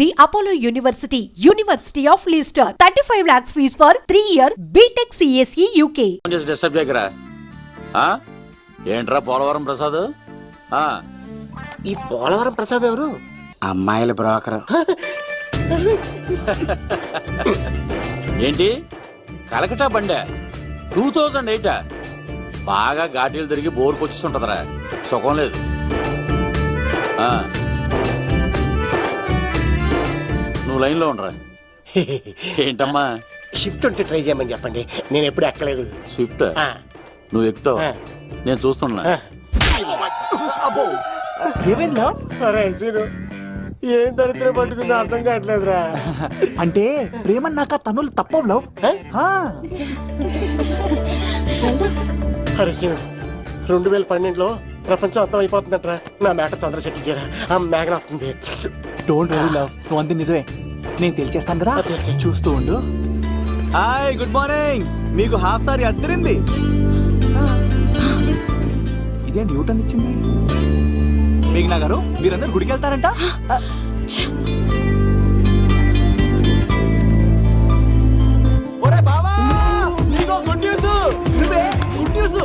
the Apollo University, University of Leicester. 35 lakhs fees for 3-year BTech CSE UK. Disturb చేయకరా. ఏంట్రా పోలవరం ప్రసాద్? ఈ పోలవరం ప్రసాద్ ఎవరు? అమ్మాయిల బ్రోకర్. ఏంటి కలకటా బండే 2008 బాగా ఘాటీలు తిరిగి బోర్కు వచ్చేస్తుంటదిరా, సుఖం లేదు. నువ్వు లైన్లో ఉండరా. ఏంటమ్మా షిఫ్ట్ ఉంటే ట్రై చేయమని చెప్పండి, నేను ఎప్పుడు ఎక్కలేదు. స్విఫ్ట్ నువ్వు ఎక్కుతావు, నేను చూస్తున్నా. ఏం దరిద్రం పట్టుకుందో అర్థం కావట్లేదురా. అంటే ప్రేమన్నాక తనులు తప్పవు లవ్. అరే సీను, 2012లో ప్రపంచం అర్థం అయిపోతుందట్రా. నా మ్యాటర్ తొందర సెటిల్ చేయరా, ఆ మేఘన వస్తుంది. డోంట్ వరీ లవ్, నువ్వు అంది నిజమే, నేను తెలిచేస్తాను కదా. చూస్తూ ఉండు. Hi, good morning. మీకు హాఫ్ సారీ అద్దరింది. ఇదేం న్యూటన్ ఇచ్చింది. మేఘనా గారు, మీరందరూ గుడికి వెళ్తారంట. ఒరే బావా, నీకో గుడ్ న్యూస్. నువ్వే గుడ్ న్యూస్.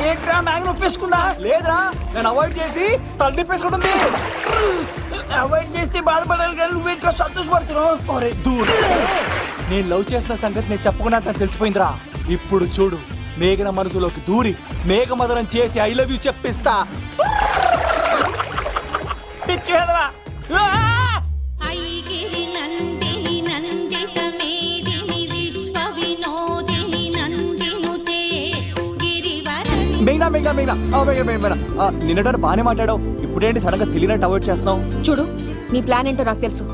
ఏంట్రా మ్యాగ్ నొప్పేసుకున్నా? లేదురా, నేను అవాయిడ్ చేసి తల తిప్పేసుకుంటుంది. అవాయిడ్ చేస్తే బాధపడాలి కానీ నువ్వేంట్రా సంతోషపడుతున్నావు? ఒరే దూర్, నేను లవ్ చేస్తున్న సంగతి నేను చెప్పకుండా తను తెలిసిపోయిందిరా. ఇప్పుడు చూడు, మేఘన మనసులోకి దూరి మేఘమదనం చేసి ఐ లవ్ యూ చెప్పిస్తా. పిచ్చి వెధవా. ఐగిరి నందిని నందిత మేదిని విశ్వ వినోదిని నందినుతే గిరివరని. మేఘనా మేఘనా మేఘనా మేఘనా, నిన్నట బాగానే మాట్లాడావు, ఇప్పుడేంటి సడన్ గా తెలియనట్టు అవాయిడ్ చేస్తున్నావు? చూడు, నీ ప్లాన్ ఏంటో నాకు తెలుసు.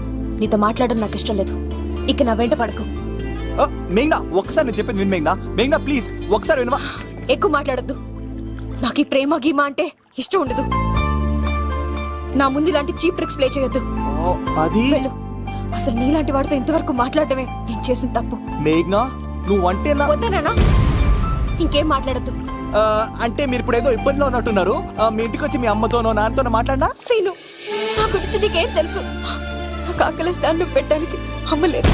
నీతో మాట్లాడడం నాకు ఇష్టం లేదు. ఇక నా వెంట పడకు. మేఘనా, ఒకసారి నేను చెప్పేది విను. మేఘనా మేఘనా ప్లీజ్ ఒకసారి వినవా. ఎక్కువ మాట్లాడద్దు. నాకు ఈ ప్రేమ గీమా అంటే ఇష్టం ఉండదు. నా ముందు ఇలాంటి చీప్ ట్రిక్స్ ప్లే చేయొద్దు. అది వెళ్ళు. అసలు నీలాంటి వాడితో ఇంతవరకు మాట్లాడటమే నేను చేసిన తప్పు. మేఘనా, నువ్వు అంటే వద్దనేనా? ఇంకేం మాట్లాడద్దు. అంటే మీరు ఇప్పుడు ఏదో ఇబ్బందిలో ఉన్నట్టున్నారు. మీ ఇంటికి వచ్చి మీ అమ్మతోనో నాన్నతోనో మాట్లాడినా. సీను, నా గురించి నీకేం తెలుసు? నాకు ఆకలిస్తే అన్నం పెట్టడానికి అమ్మలేదు,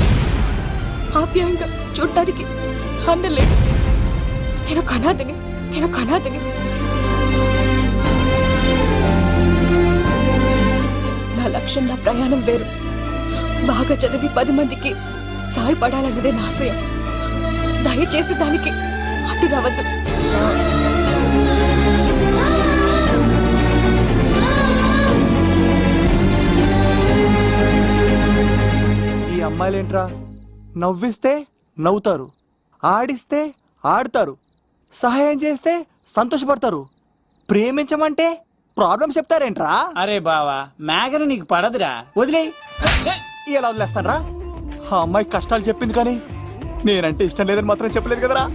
ఆప్యాయంగా చూడటానికి అన్నలేదు. నేను కనాదిని. నా లక్ష్యం, నా ప్రయాణం వేరు. బాగా చదివి 10 మందికి సాయపడాలన్నదే నా ఆశయం. దయచేసి దానికి అడ్డు రావద్దు. ఈ అమ్మాయిలేంట్రా, నవ్విస్తే నవ్వుతారు, ఆడిస్తే ఆడతారు, సహాయం చేస్తే సంతోషపడతారు, ప్రేమించమంటే ప్రాబ్లం చెప్తారేంట్రా? అరే బావా, మేఘన నీకు పడదురా, వదిలే. ఎలా వదిలేస్తానరా? ఆ అమ్మాయి కష్టాలు చెప్పింది కానీ నేనంటే ఇష్టం లేదని మాత్రం చెప్పలేదు కదరా.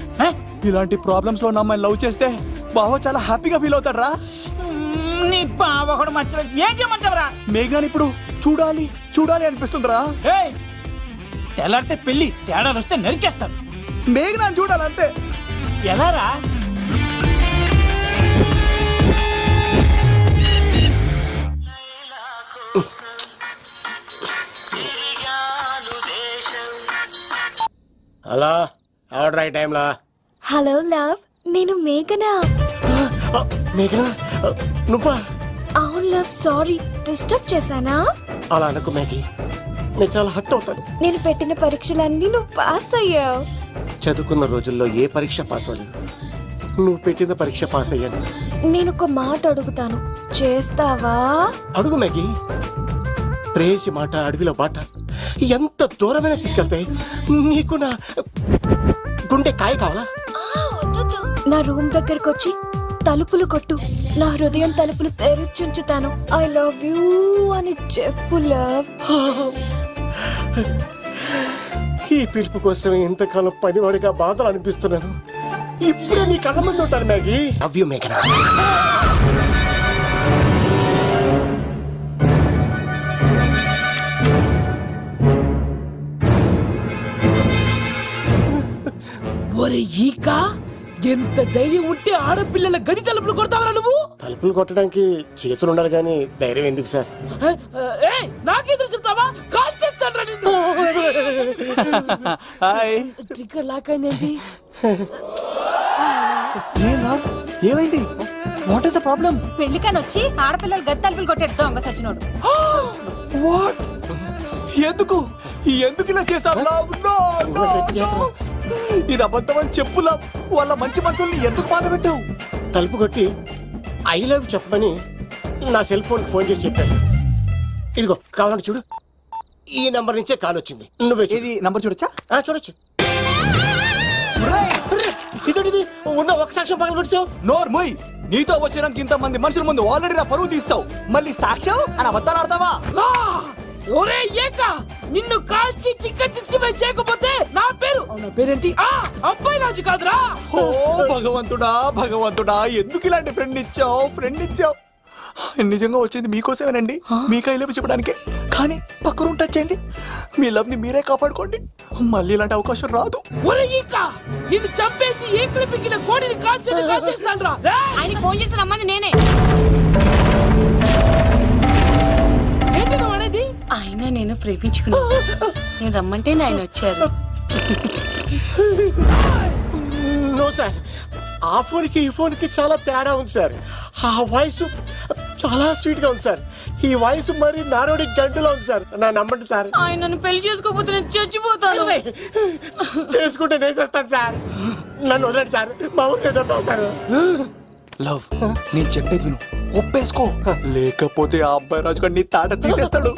ఇలాంటి ప్రాబ్లమ్స్ లో ఉన్న అమ్మాయిని లవ్ చేస్తే బావ చాలా హ్యాపీగా ఫీల్ అవుతాడరా. నీ బావ కూడా మచ్చలో ఏం చేయమంటావరా? మేఘాని ఇప్పుడు చూడాలి అనిపిస్తుందిరా. తెల్లారితే పెళ్లి, తేడాలు వస్తే నరికేస్తాను. మేఘనా చూడాలంతే. ఎలా రా? హలో, ఆర్డర్ అయ్యే టైంలా. హలో లవ్, నేను మేఘనా. మేఘనా, నువ్వా? అవును లవ్, సారీ డిస్టర్బ్ చేశానా? అలా అనుకో మేఘి, నేను చాలా హర్ట్ అవుతాను. నేను పెట్టిన పరీక్షలన్నీ నువ్వు పాస్ అయ్యావు. చదువుకున్న రోజుల్లో ఏ పరీక్ష పాస్ అవ్వలేదు, నువ్వు పెట్టిన పరీక్ష పాస్ అయ్యాను. నేను ఒక మాట అడుగుతాను, చేస్తావా? అడుగు మేఘి. ప్రేయసి మాట అడవిలో బాట ఎంత దూరమైనా తీసుకెళ్తాయి. నీకు నా గుండె కాయ కావాలా? నా రూమ్ దగ్గరకు వచ్చి తలుపులు కొట్టు, నా హృదయం తలుపులు తెరిచుంచుతాను. ఐ లవ్ యూ అని చెప్పు లవ్. ఈ పిలుపు కోసం ఇంతకాలం పనివాడిగా బాధలు అనిపిస్తున్నాను. ఇప్పుడే నీ కళ్ళ ముందు ఉంటాను మ్యాగీ. లవ్ యూ మేఘనా. ఒరే ఈక, ఎంత ధైర్యం ఉంటే ఆడపిల్లల గది తలుపులు కొడతావరా నువ్వు? తలుపులు కొట్టడానికి చేతులు ఉండాలి కానీ ధైర్యం ఎందుకు సార్? నాకెదురు చెప్తావా? కాల్ చేస్తాను నిన్ను. హాయ్. ట్రిగ్గర్ లాక్ అయిందేంటి? ఏం రా? ఏమైంది? What is the problem? పెళ్లికని వచ్చి ఆడపిల్లలు గది తలుపులు కొట్టాడు దొంగ సచ్చినోడు. వాట్? ఎందుకు ఇలా చేశారు? ఇది అబద్ధం అని చెప్పులా వాళ్ళ మంచి మనసుల్ని ఎందుకు బాధ పెట్టావు? తలుపు కొట్టి ఐ లవ్ చెప్పమని నా సెల్ ఫోన్ చేసి చెప్పాను. ఇదిగో కావాలంటే చూడు, ఈ నంబర్ నుంచే కాల్ వచ్చింది. నువ్వే చూడు. ఇది నంబర్ చూడొచ్చా? చూడొచ్చు. ఇదోటిది ఉన్న ఒక సాక్ష్యం పగల కొట్టావు. నోర్ మొయ్. నీతో వచ్చినాక ఇంత మంది మనుషుల ముందు ఆల్రెడీ నా పరువు తీస్తావు, మళ్ళీ సాక్ష్యం అని అబద్ధాలు ఆడతావా? ఒరే ఏక, నిన్ను కాల్చి చికెన్ 65 చేయకపోతే నా పేరు నా పేరేంటి? అబ్బాయి రాజు కాదురా. ఓ భగవంతుడా ఎందుకు ఇలాంటి ఫ్రెండ్ ఇచ్చావు? నిజంగా వచ్చింది మీకోసమేనండి, మీ కైలేపు చెప్పడానికి. కానీ పక్క రూమ్ టచ్ అయింది. మీ లవ్ ని మీరే కాపాడుకోండి, మళ్ళీ ఇలాంటి అవకాశం రాదు. ఒరే ఈక, నిన్ను చంపేసి ఏకలు పిగిన కోడిని కాల్చేస్తాను రా. ఆయన ఫోన్ చేసి రమ్మని నేనే. ఏంటి నువ్వు అనేది? ఆయన నేను ప్రేమించుకున్నా, నేను రమ్మంటే ఆయన వచ్చారు. నో సార్, ఆ ఫోన్కి ఈ ఫోన్కి చాలా తేడా ఉంది సార్. ఆ వాయిస్ చాలా స్వీట్ గా ఉంది సార్. ఈ వాయిస్ మరి నారోడి గంటలో ఉంది సార్. నా నమ్మండి సార్. ఆయన నన్ను పెళ్లి చేసుకోకపోతే నేను చచ్చిపోతాను. చేసుకుంటే నేను చేస్తాను సార్. నన్ను వదలండి సార్, మా ఊరిలో డబ్బేస్తారు. లవ్, నేను చెప్పేది విను, ఒప్పేసుకో, లేకపోతే ఆ అబ్బాయి రాజు గారు నీ తాట తీసేస్తాడు.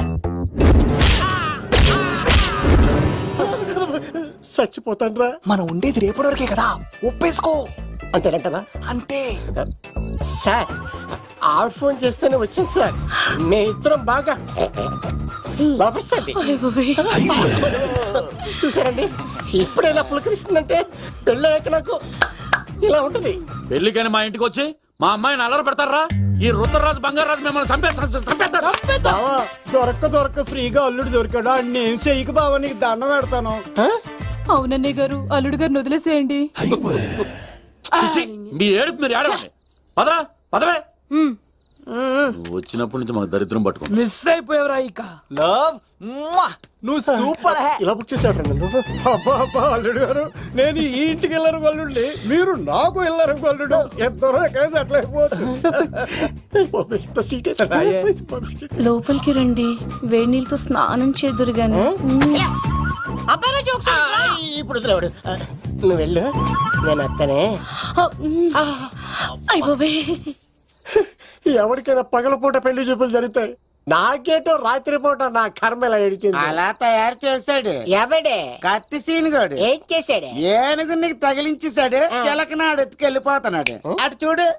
చచ్చిపోతాను రా. మనం ఉండేది రేపటి వరకే కదా, ఒప్పేసుకో. అంతేనంటవా? అంతే. సార్, ఆవిడ ఫోన్ చేస్తేనే వచ్చాను సార్. మే ఇద్దరం బాగా లవర్స్ అండి. చూసారండి, ఇప్పుడే ఇలా పులకరిస్తుందంటే పెళ్ళయ్యాక నాకు ఇలా ఉంటుంది. పెళ్లికని మా ఇంటికి వచ్చి మా అమ్మాయిని అల్లరి పెడతారా? ఈ రుద్రరాజు బంగారాజు మిమ్మల్ని చంపేస్తారు. బావా, దొరక్క ఫ్రీగా అల్లుడు దొరికాడు. నేను చెయ్యికి బావా, నీకు దండం పెడతాను. అవునన్నయ్య గారు, అల్లుడు గారిని వదిలేసేయండి. చిచి, మీ ఏడుపు మీరు ఏడవండి. పదవే. నువ్వు వచ్చినప్పటి నుంచి మాకు దరిద్రం పట్టుకో. మిస్ అయిపోయావురా ఈక. లవ్, నువ్వు సూపర్. ఇలా బుక్ చేసాడు నన్ను. అబ్బా అల్లుడు గారు, నేను ఈ ఇంటికి వెళ్ళరు అల్లుడిని, మీరు నాకు వెళ్ళరు అల్లుడు. ఇద్దరు కలిసి అట్లా అయిపోవచ్చు. ఇంత స్వీట్ వేసాడు. లోపలికి రండి, వేడి నీళ్ళతో స్నానం చేదురు గాని. ఇప్పుడు వదిలేవాడు. నువ్వు వెళ్ళు, నేను అత్తనే. అయిపోయి ఎవరికైనా పగలపూట పెళ్లి చూపులు జరుగుతాయి, నాకేటో రాత్రిపూట నా కర్మ ఇలా ఏడిచింది. అలా తయారు చేశాడు ఎవడే? కత్తి సీనుగాడు. ఏం చేశాడు? ఏనుగు నీకు తగిలించేశాడు, చిలకనాడు ఎత్తుకెళ్ళిపోతున్నాడు. అటు చూడు.